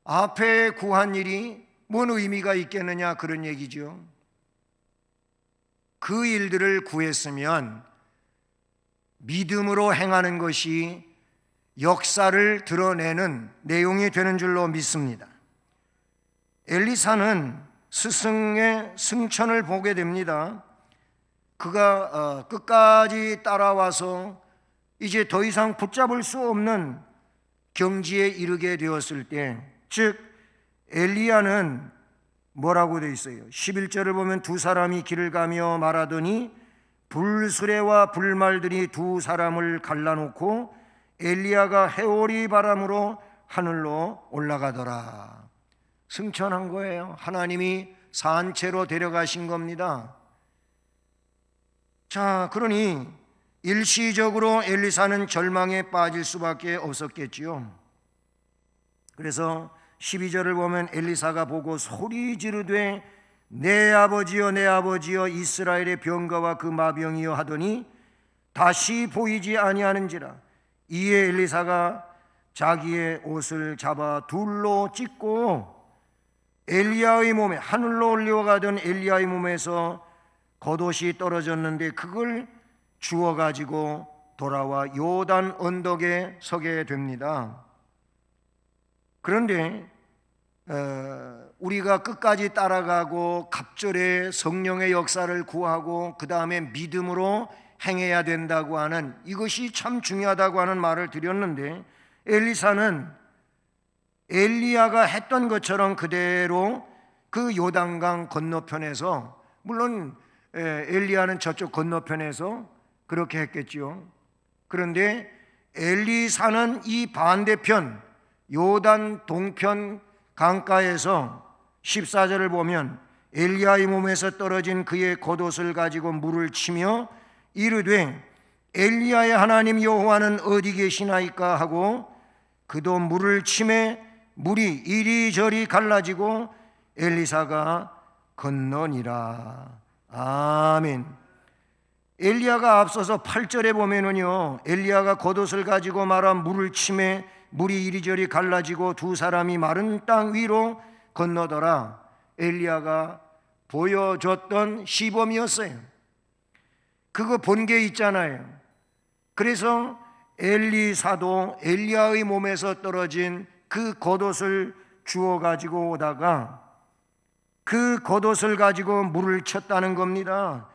앞에 구한 일이 뭔 의미가 있겠느냐, 그런 얘기죠. 그 일들을 구했으면 믿음으로 행하는 것이 역사를 드러내는 내용이 되는 줄로 믿습니다. 엘리사는 스승의 승천을 보게 됩니다. 그가 끝까지 따라와서 이제 더 이상 붙잡을 수 없는 경지에 이르게 되었을 때, 즉 엘리야는 뭐라고 되어 있어요? 11절을 보면 두 사람이 길을 가며 말하더니 불수레와 불말들이 두 사람을 갈라놓고 엘리야가 해오리 바람으로 하늘로 올라가더라. 승천한 거예요. 하나님이 산채로 데려가신 겁니다. 자, 그러니 일시적으로 엘리사는 절망에 빠질 수밖에 없었겠지요. 그래서 12절을 보면 엘리사가 보고 소리 지르되 내 아버지여 내 아버지여 이스라엘의 병거와 그 마병이여 하더니 다시 보이지 아니하는지라. 이에 엘리사가 자기의 옷을 잡아 둘로 찢고 엘리야의 몸에, 하늘로 올려가던 엘리야의 몸에서 겉옷이 떨어졌는데 그걸 주워 가지고 돌아와 요단 언덕에 서게 됩니다. 그런데 우리가 끝까지 따라가고 갑절의 성령의 역사를 구하고 그 다음에 믿음으로 행해야 된다고 하는, 이것이 참 중요하다고 하는 말을 드렸는데, 엘리사는 엘리야가 했던 것처럼 그대로 그 요단강 건너편에서, 물론 엘리야는 저쪽 건너편에서 그렇게 했겠지요. 그런데 엘리사는 이 반대편 요단 동편 강가에서 14절을 보면 엘리야의 몸에서 떨어진 그의 겉옷을 가지고 물을 치며 이르되 엘리야의 하나님 여호와는 어디 계시나이까 하고 그도 물을 치매 물이 이리저리 갈라지고 엘리사가 건너니라. 아멘. 엘리야가 앞서서 8절에 보면은요, 엘리야가 겉옷을 가지고 말아 물을 치매 물이 이리저리 갈라지고 두 사람이 마른 땅 위로 건너더라. 엘리야가 보여줬던 시범이었어요. 그거 본 게 있잖아요. 그래서 엘리사도 엘리야의 몸에서 떨어진 그 겉옷을 주워 가지고 오다가 그 겉옷을 가지고 물을 쳤다는 겁니다.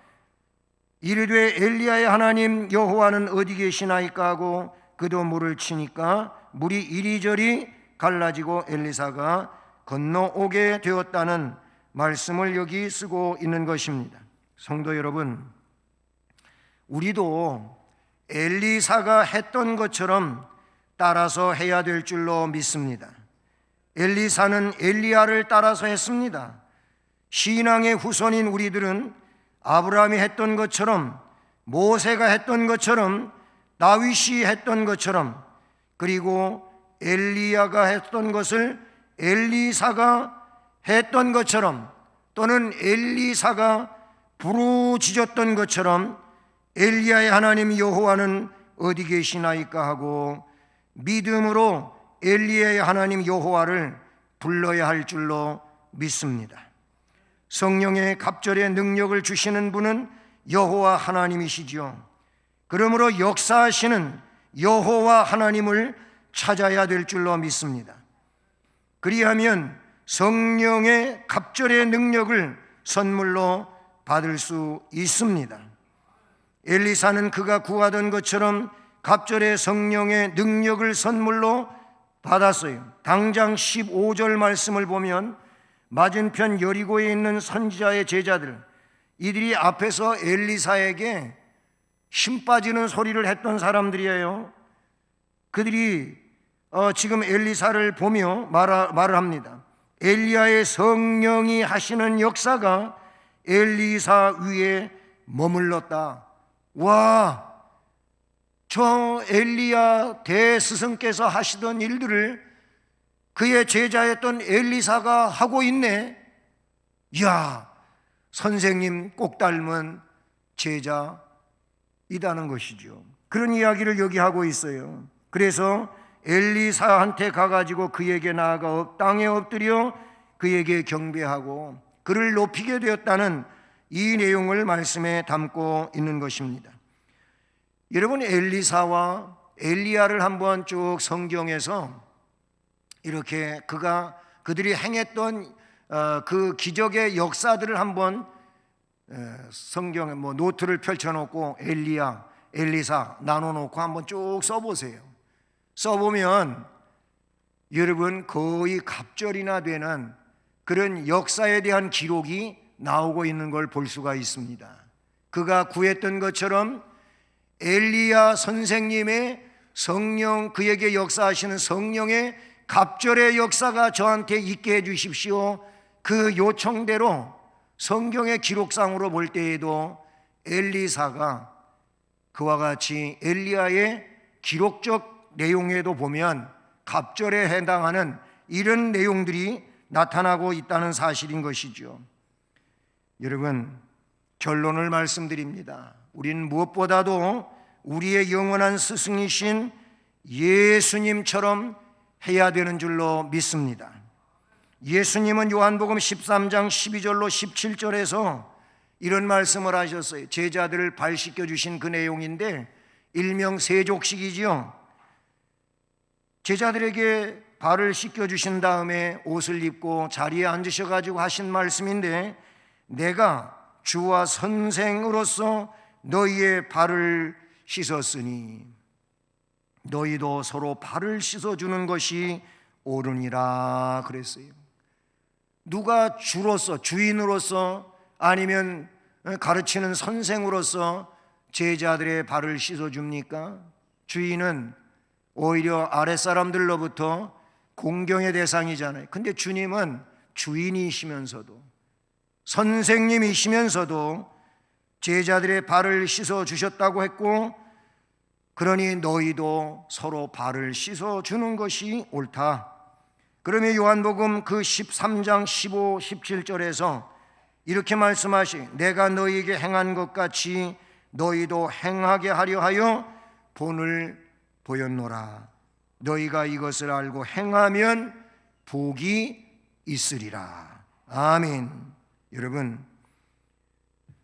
이르되 엘리야의 하나님 여호와는 어디 계시나이까 하고 그도 물을 치니까 물이 이리저리 갈라지고 엘리사가 건너오게 되었다는 말씀을 여기 쓰고 있는 것입니다. 성도 여러분, 우리도 엘리사가 했던 것처럼 따라서 해야 될 줄로 믿습니다. 엘리사는 엘리야를 따라서 했습니다. 신앙의 후손인 우리들은 아브라함이 했던 것처럼, 모세가 했던 것처럼, 다윗이 했던 것처럼, 그리고 엘리야가 했던 것을 엘리사가 했던 것처럼, 또는 엘리사가 부르짖었던 것처럼 엘리야의 하나님 여호와는 어디 계시나이까 하고 믿음으로 엘리야의 하나님 여호와를 불러야 할 줄로 믿습니다. 성령의 갑절의 능력을 주시는 분은 여호와 하나님이시지요. 그러므로 역사하시는 여호와 하나님을 찾아야 될 줄로 믿습니다. 그리하면 성령의 갑절의 능력을 선물로 받을 수 있습니다. 엘리사는 그가 구하던 것처럼 갑절의 성령의 능력을 선물로 받았어요. 당장 15절 말씀을 보면 맞은편 여리고에 있는 선지자의 제자들, 이들이 앞에서 엘리사에게 힘 빠지는 소리를 했던 사람들이에요. 그들이 지금 엘리사를 보며 말을 합니다. 엘리야의 성령이 하시는 역사가 엘리사 위에 머물렀다. 와, 저 엘리야 대스승께서 하시던 일들을 그의 제자였던 엘리사가 하고 있네. 이야, 선생님 꼭 닮은 제자이다는 것이죠. 그런 이야기를 여기 하고 있어요. 그래서 엘리사한테 가가지고 그에게 나아가 땅에 엎드려 그에게 경배하고 그를 높이게 되었다는 이 내용을 말씀에 담고 있는 것입니다. 여러분, 엘리사와 엘리야를 한번 쭉 성경에서 이렇게 그들이 행했던 그 기적의 역사들을 한번 성경에 노트를 펼쳐놓고 엘리야, 엘리사 나눠놓고 한번 쭉 써보세요. 써보면 여러분 거의 갑절이나 되는 그런 역사에 대한 기록이 나오고 있는 걸 볼 수가 있습니다. 그가 구했던 것처럼 엘리야 선생님의 성령, 그에게 역사하시는 성령의 갑절의 역사가 저한테 있게 해주십시오. 그 요청대로 성경의 기록상으로 볼 때에도 엘리사가 그와 같이 엘리야의 기록적 내용에도 보면 갑절에 해당하는 이런 내용들이 나타나고 있다는 사실인 것이죠. 여러분, 결론을 말씀드립니다. 우리는 무엇보다도 우리의 영원한 스승이신 예수님처럼 해야 되는 줄로 믿습니다. 예수님은 요한복음 13장 12절로 17절에서 이런 말씀을 하셨어요. 제자들을 발 씻겨주신 그 내용인데 일명 세족식이지요. 제자들에게 발을 씻겨주신 다음에 옷을 입고 자리에 앉으셔가지고 하신 말씀인데, 내가 주와 선생으로서 너희의 발을 씻었으니 너희도 서로 발을 씻어주는 것이 옳으니라 그랬어요. 누가 주로서, 주인으로서 아니면 가르치는 선생으로서 제자들의 발을 씻어줍니까? 주인은 오히려 아랫사람들로부터 공경의 대상이잖아요. 근데 주님은 주인이시면서도 선생님이시면서도 제자들의 발을 씻어주셨다고 했고, 그러니 너희도 서로 발을 씻어주는 것이 옳다. 그러면 요한복음 그 13장 15, 17절에서 이렇게 말씀하시, 내가 너희에게 행한 것 같이 너희도 행하게 하려 하여 본을 보였노라. 너희가 이것을 알고 행하면 복이 있으리라. 아멘. 여러분,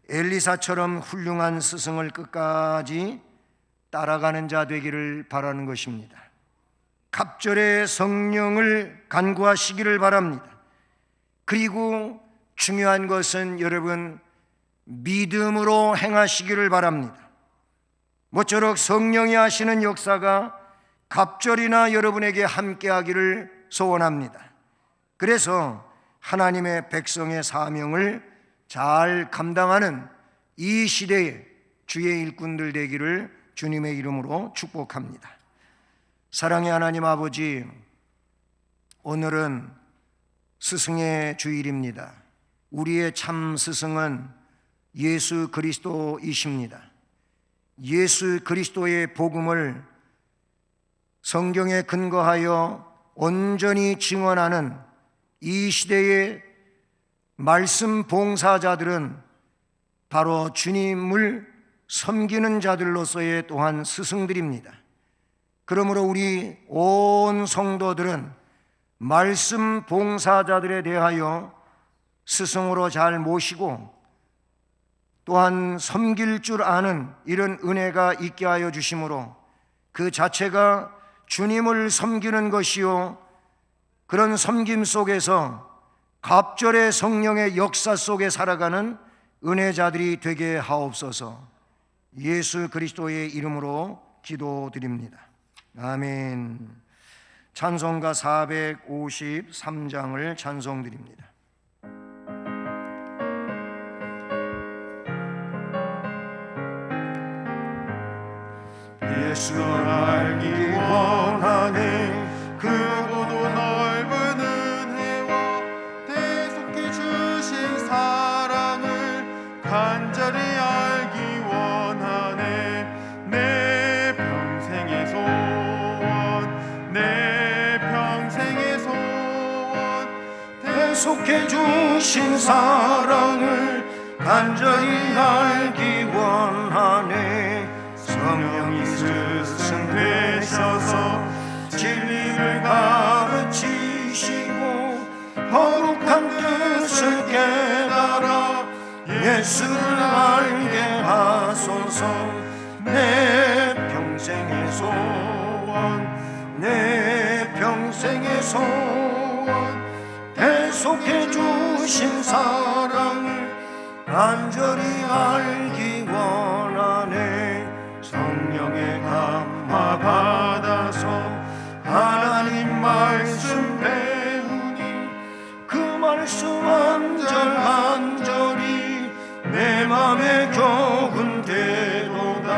엘리사처럼 훌륭한 스승을 끝까지 따라가는 자 되기를 바라는 것입니다. 갑절의 성령을 간구하시기를 바랍니다. 그리고 중요한 것은 여러분, 믿음으로 행하시기를 바랍니다. 모쪼록 성령이 하시는 역사가 갑절이나 여러분에게 함께하기를 소원합니다. 그래서 하나님의 백성의 사명을 잘 감당하는 이 시대에 주의 일꾼들 되기를 주님의 이름으로 축복합니다. 사랑의 하나님 아버지, 오늘은 스승의 주일입니다. 우리의 참 스승은 예수 그리스도이십니다. 예수 그리스도의 복음을 성경에 근거하여 온전히 증언하는 이 시대의 말씀 봉사자들은 바로 주님을 섬기는 자들로서의 또한 스승들입니다. 그러므로 우리 온 성도들은 말씀 봉사자들에 대하여 스승으로 잘 모시고 또한 섬길 줄 아는 이런 은혜가 있게 하여 주심으로 그 자체가 주님을 섬기는 것이요, 그런 섬김 속에서 갑절의 성령의 역사 속에 살아가는 은혜자들이 되게 하옵소서. 예수 그리스도의 이름으로 기도드립니다. 아멘. 찬송가 453장을 찬송드립니다. 예수를 알기 원하네. 크고도 넓은 은혜와 대속해 주신 사랑을 간절히 알기 원하네. 내 평생의 소원, 내 평생의 소원, 대속해 주신 사랑을 간절히 알기 원하네. 성령이 스승되셔서 진리를 가르치시고 거룩한 뜻을 깨달아 예수를 알게 하소서. 내 평생의 소원, 내 평생의 소원, 대속해 주신 사랑을 간절히 알기 원하네. 성령의 감화 받아서 하나님 말씀 배우니 그 말씀 한 절 한 절이 내 맘에 교훈되도다.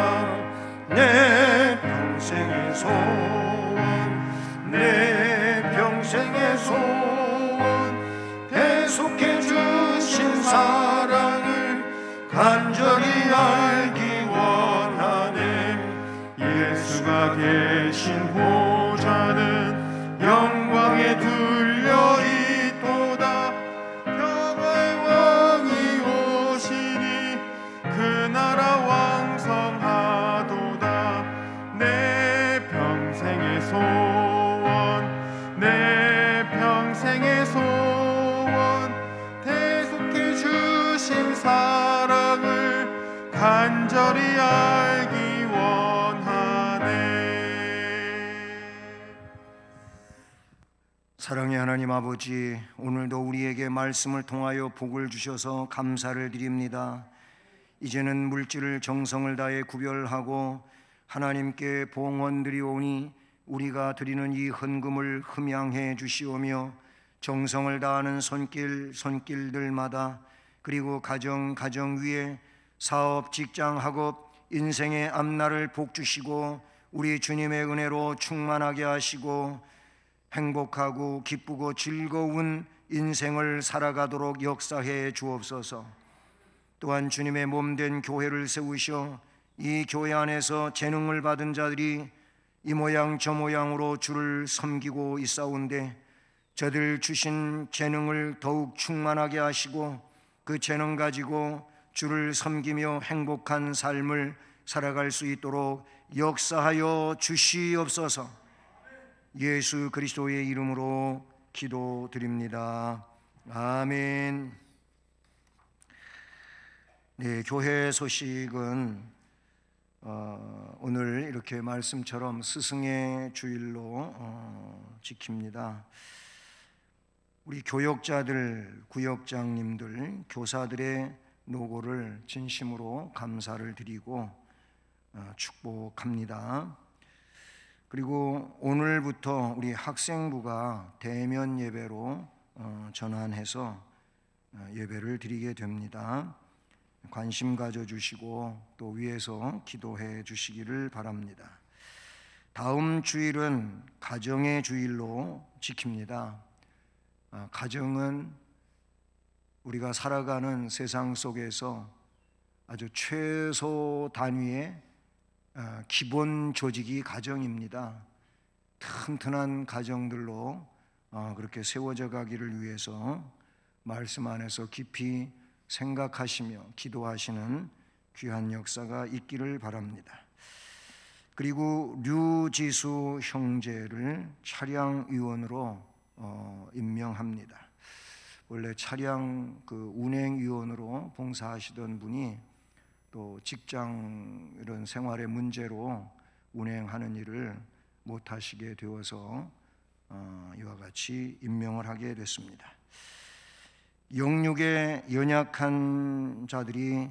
내 평생의 소원, 내 평생의 소원, 대속해 주신 사랑을 간절히 알기 원하네. 예수가 계신 보좌는 영광에 둘려 있도다. 평화의 왕이 오시니 그 나라 왕성하도다. 내 평생의 소원, 내 평생의 소원, 대속해 주신 사랑을 간절히 알기 원하네. 사랑의 하나님 아버지, 오늘도 우리에게 말씀을 통하여 복을 주셔서 감사를 드립니다. 이제는 물질을 정성을 다해 구별하고 하나님께 봉헌드리오니 우리가 드리는 이 헌금을 흠양해 주시오며 정성을 다하는 손길들마다 그리고 가정 위에 사업, 직장, 학업, 인생의 앞날을 복주시고 우리 주님의 은혜로 충만하게 하시고 행복하고 기쁘고 즐거운 인생을 살아가도록 역사해 주옵소서. 또한 주님의 몸된 교회를 세우셔 이 교회 안에서 재능을 받은 자들이 이 모양 저 모양으로 주를 섬기고 있사온데 저들 주신 재능을 더욱 충만하게 하시고 그 재능 가지고 주를 섬기며 행복한 삶을 살아갈 수 있도록 역사하여 주시옵소서. 예수 그리스도의 이름으로 기도드립니다. 아멘. 네, 교회 소식은 오늘 이렇게 말씀처럼 스승의 주일로 지킵니다. 우리 교역자들, 구역장님들, 교사들의 노고를 진심으로 감사를 드리고 축복합니다. 그리고 오늘부터 우리 학생부가 대면 예배로 전환해서 예배를 드리게 됩니다. 관심 가져주시고 또 위에서 기도해 주시기를 바랍니다. 다음 주일은 가정의 주일로 지킵니다. 가정은 우리가 살아가는 세상 속에서 아주 최소 단위의 기본 조직이 가정입니다. 튼튼한 가정들로 그렇게 세워져 가기를 위해서 말씀 안에서 깊이 생각하시며 기도하시는 귀한 역사가 있기를 바랍니다. 그리고 류지수 형제를 차량위원으로 임명합니다. 원래 차량 운행위원으로 봉사하시던 분이 또 직장 이런 생활의 문제로 운행하는 일을 못하시게 되어서 이와 같이 임명을 하게 됐습니다. 영육에 연약한 자들이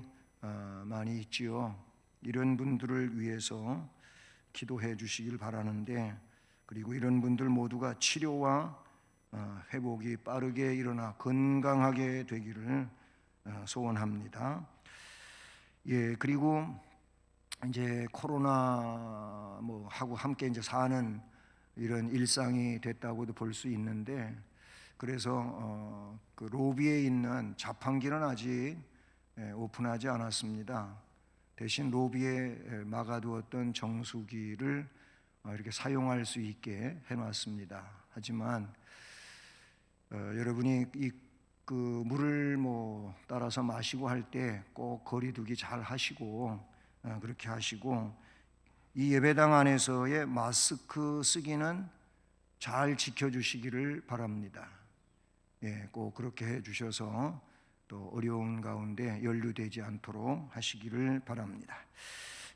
많이 있지요. 이런 분들을 위해서 기도해 주시길 바라는데, 그리고 이런 분들 모두가 치료와 회복이 빠르게 일어나 건강하게 되기를 소원합니다. 예, 그리고 이제 코로나 뭐 하고 함께 이제 사는 이런 일상이 됐다고도 볼 수 있는데, 그래서 그 로비에 있는 자판기는 아직 오픈하지 않았습니다. 대신 로비에 막아두었던 정수기를 이렇게 사용할 수 있게 해놨습니다. 하지만 여러분이 그 물을 뭐 따라서 마시고 할 때 꼭 거리두기 잘 하시고, 그렇게 하시고, 이 예배당 안에서의 마스크 쓰기는 잘 지켜주시기를 바랍니다. 꼭 그렇게 해주셔서 또 어려운 가운데 연루되지 않도록 하시기를 바랍니다.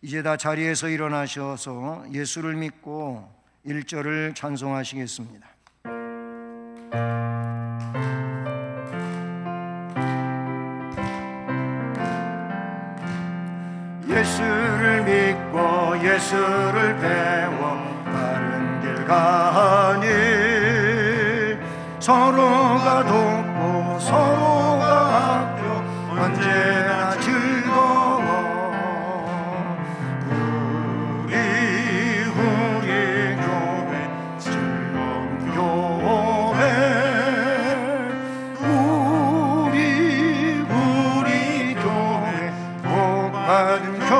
이제 다 자리에서 일어나셔서 예수를 믿고 1절을 찬송하시겠습니다. 예수를 믿고 예수를 배워 바른 길 가니 서로가 돕고 서로가 아껴 언제나 즐거워. 우리 교회 즐거운 교회, 우리 교회 복받은 교회.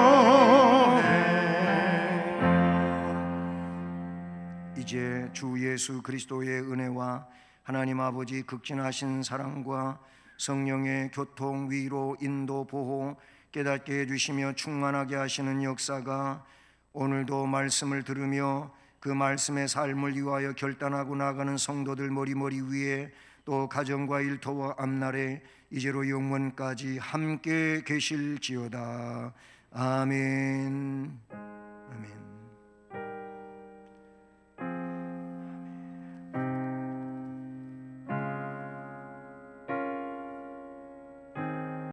이제 주 예수 그리스도의 은혜와 하나님 아버지 극진하신 사랑과 성령의 교통, 위로, 인도, 보호, 깨닫게 해주시며 충만하게 하시는 역사가 오늘도 말씀을 들으며 그 말씀의 삶을 위하여 결단하고 나가는 성도들 머리머리 위에, 또 가정과 일터와 앞날에 이제로 영원까지 함께 계실지어다. 아멘. 아멘.